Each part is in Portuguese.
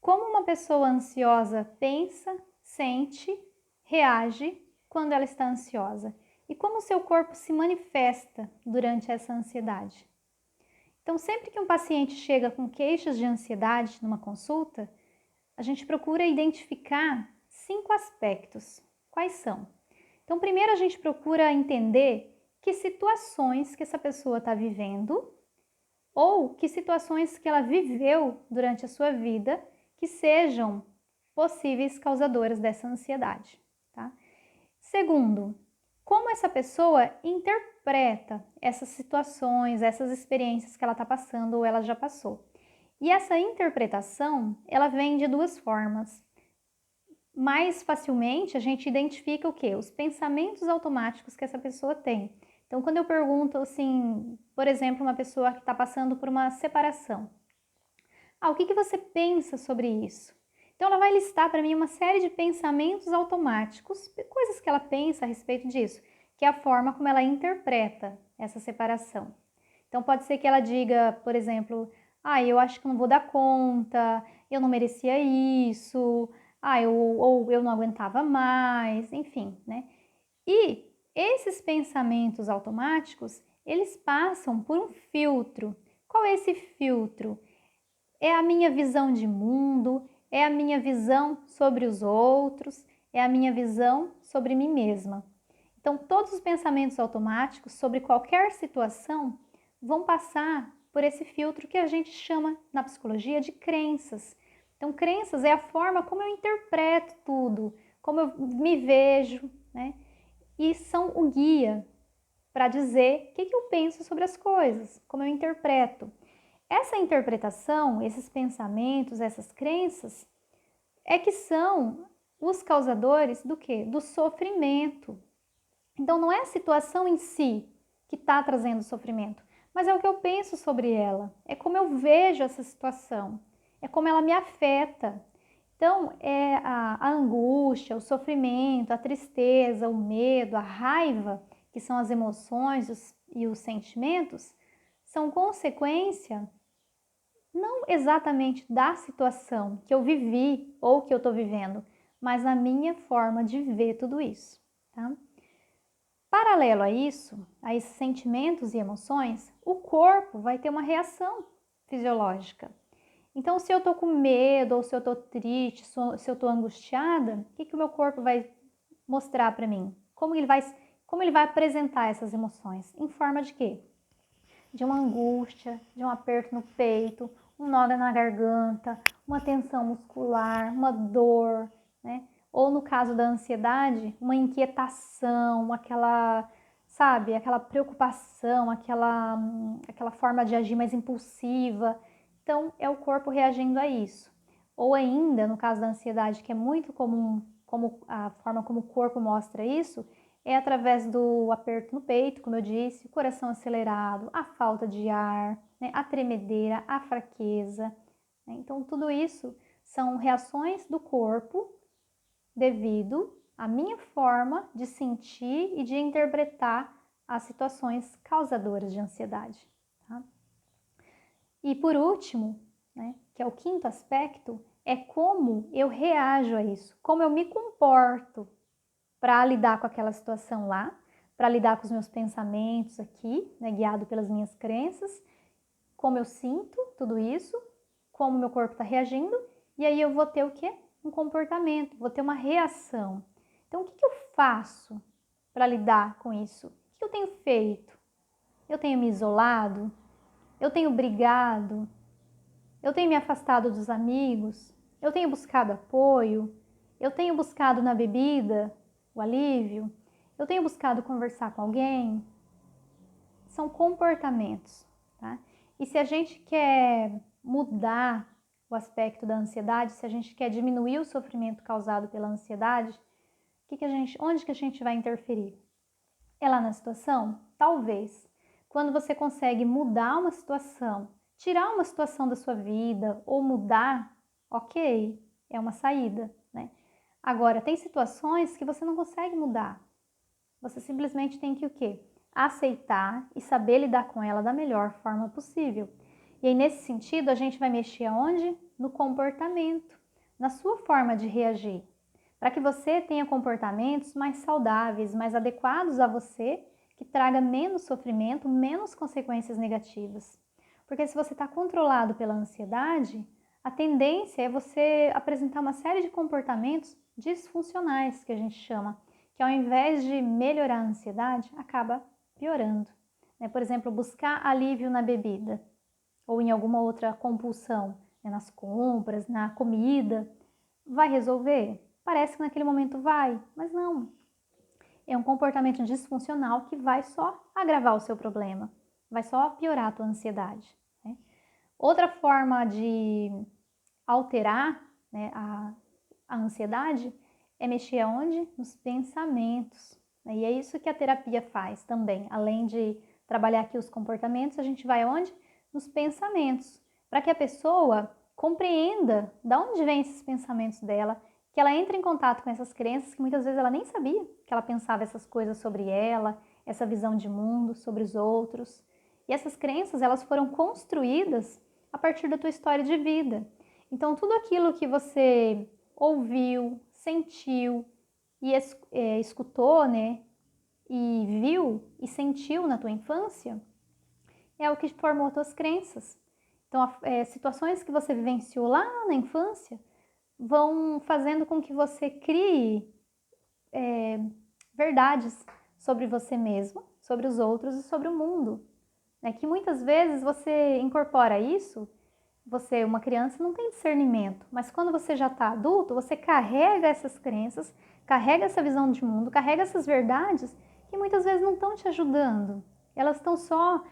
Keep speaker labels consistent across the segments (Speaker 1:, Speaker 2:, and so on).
Speaker 1: como uma pessoa ansiosa pensa, sente, reage quando ela está ansiosa e como o seu corpo se manifesta durante essa ansiedade. Então, sempre que um paciente chega com queixas de ansiedade numa consulta, a gente procura identificar 5 aspectos. Quais são? Então, primeiro a gente procura entender que situações que essa pessoa está vivendo ou que situações que ela viveu durante a sua vida que sejam possíveis causadoras dessa ansiedade, tá? Segundo, como essa pessoa interpreta essas situações, essas experiências que ela está passando ou ela já passou. E essa interpretação, ela vem de 2 formas. Mais facilmente a gente identifica o quê? Os pensamentos automáticos que essa pessoa tem. Então, quando eu pergunto assim, por exemplo, uma pessoa que está passando por uma separação. O que você pensa sobre isso? Então, ela vai listar para mim uma série de pensamentos automáticos, coisas que ela pensa a respeito disso, que é a forma como ela interpreta essa separação. Então, pode ser que ela diga, por exemplo, eu acho que eu não vou dar conta, eu não merecia isso, ou eu não aguentava mais, enfim, né? E esses pensamentos automáticos, eles passam por um filtro. Qual é esse filtro? É a minha visão de mundo, é a minha visão sobre os outros, é a minha visão sobre mim mesma. Então, todos os pensamentos automáticos sobre qualquer situação vão passar por esse filtro que a gente chama na psicologia de crenças. Então, crenças é a forma como eu interpreto tudo, como eu me vejo, né? E são o guia para dizer o que eu penso sobre as coisas, como eu interpreto. Essa interpretação, esses pensamentos, essas crenças, é que são os causadores do quê? Do sofrimento. Então, não é a situação em si que está trazendo sofrimento, mas é o que eu penso sobre ela, é como eu vejo essa situação, é como ela me afeta. Então, é a angústia, o sofrimento, a tristeza, o medo, a raiva, que são as emoções e os sentimentos, são consequência não exatamente da situação que eu vivi ou que eu estou vivendo, mas a minha forma de ver tudo isso, tá? Paralelo a isso, a esses sentimentos e emoções, o corpo vai ter uma reação fisiológica. Então, se eu estou com medo, ou se eu estou triste, se eu estou angustiada, o que o meu corpo vai mostrar para mim? Como ele vai apresentar essas emoções? Em forma de quê? De uma angústia, de um aperto no peito, um nó na garganta, uma tensão muscular, uma dor, né? Ou no caso da ansiedade, uma inquietação, aquela, sabe, aquela preocupação, aquela forma de agir mais impulsiva. Então, é o corpo reagindo a isso. Ou ainda, no caso da ansiedade, que é muito comum, como a forma como o corpo mostra isso, é através do aperto no peito, como eu disse, o coração acelerado, a falta de ar, né, a tremedeira, a fraqueza. Né? Então, tudo isso são reações do corpo devido à minha forma de sentir e de interpretar as situações causadoras de ansiedade. Tá? E por último, né, que é o quinto aspecto, é como eu reajo a isso, como eu me comporto para lidar com aquela situação lá, para lidar com os meus pensamentos aqui, né, guiado pelas minhas crenças, como eu sinto tudo isso, como meu corpo está reagindo, e aí eu vou ter o quê? Um comportamento, vou ter uma reação. Então, o que eu faço para lidar com isso? O que eu tenho feito? Eu tenho me isolado? Eu tenho brigado? Eu tenho me afastado dos amigos? Eu tenho buscado apoio? Eu tenho buscado na bebida o alívio? Eu tenho buscado conversar com alguém? São comportamentos, tá? E se a gente quer mudar o aspecto da ansiedade, se a gente quer diminuir o sofrimento causado pela ansiedade, onde que a gente vai interferir? É lá na situação? Talvez. Quando você consegue mudar uma situação, tirar uma situação da sua vida ou mudar, ok, é uma saída, né? Agora, tem situações que você não consegue mudar. Você simplesmente tem que o quê? Aceitar e saber lidar com ela da melhor forma possível. E aí, nesse sentido, a gente vai mexer aonde? No comportamento, na sua forma de reagir, para que você tenha comportamentos mais saudáveis, mais adequados a você, que traga menos sofrimento, menos consequências negativas. Porque se você está controlado pela ansiedade, a tendência é você apresentar uma série de comportamentos disfuncionais, que a gente chama, que ao invés de melhorar a ansiedade, acaba piorando. Por exemplo, buscar alívio na bebida ou em alguma outra compulsão, nas compras, na comida, vai resolver? Parece que naquele momento vai, mas não. É um comportamento disfuncional que vai só agravar o seu problema, vai só piorar a tua ansiedade. Outra forma de alterar, a ansiedade é mexer aonde? Nos pensamentos. E é isso que a terapia faz também. Além de trabalhar aqui os comportamentos, a gente vai aonde? Nos pensamentos. Para que a pessoa compreenda de onde vêm esses pensamentos dela, que ela entre em contato com essas crenças que muitas vezes ela nem sabia que ela pensava essas coisas sobre ela, essa visão de mundo, sobre os outros. E essas crenças, elas foram construídas a partir da tua história de vida. Então, tudo aquilo que você ouviu, sentiu e escutou, e viu e sentiu na tua infância, é o que formou tuas crenças. Então, situações que você vivenciou lá na infância vão fazendo com que você crie verdades sobre você mesmo, sobre os outros e sobre o mundo. Que muitas vezes você incorpora isso. Você, uma criança, não tem discernimento, mas quando você já está adulto, você carrega essas crenças, carrega essa visão de mundo, carrega essas verdades que muitas vezes não estão te ajudando. Elas estão só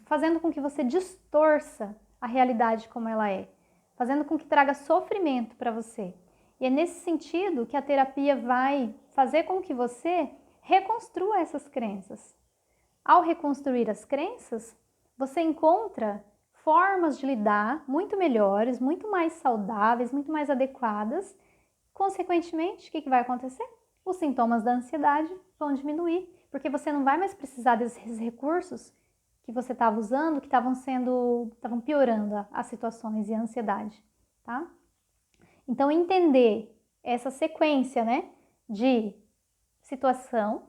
Speaker 1: fazendo com que você distorça a realidade como ela é, fazendo com que traga sofrimento para você. E é nesse sentido que a terapia vai fazer com que você reconstrua essas crenças. Ao reconstruir as crenças, você encontra formas de lidar muito melhores, muito mais saudáveis, muito mais adequadas. Consequentemente, o que vai acontecer? Os sintomas da ansiedade vão diminuir, porque você não vai mais precisar desses recursos que você estava usando, que estavam piorando as situações e a ansiedade, tá? Então, entender essa sequência, de situação,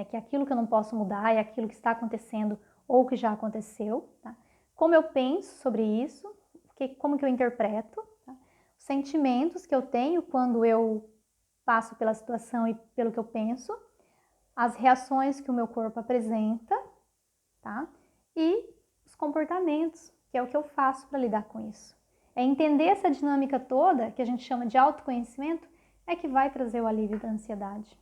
Speaker 1: que é aquilo que eu não posso mudar, é aquilo que está acontecendo ou que já aconteceu, tá? Como eu penso sobre isso, como que eu interpreto, tá? Os sentimentos que eu tenho quando eu passo pela situação e pelo que eu penso, as reações que o meu corpo apresenta, tá? E os comportamentos, que é o que eu faço para lidar com isso. É entender essa dinâmica toda, que a gente chama de autoconhecimento, é que vai trazer o alívio da ansiedade.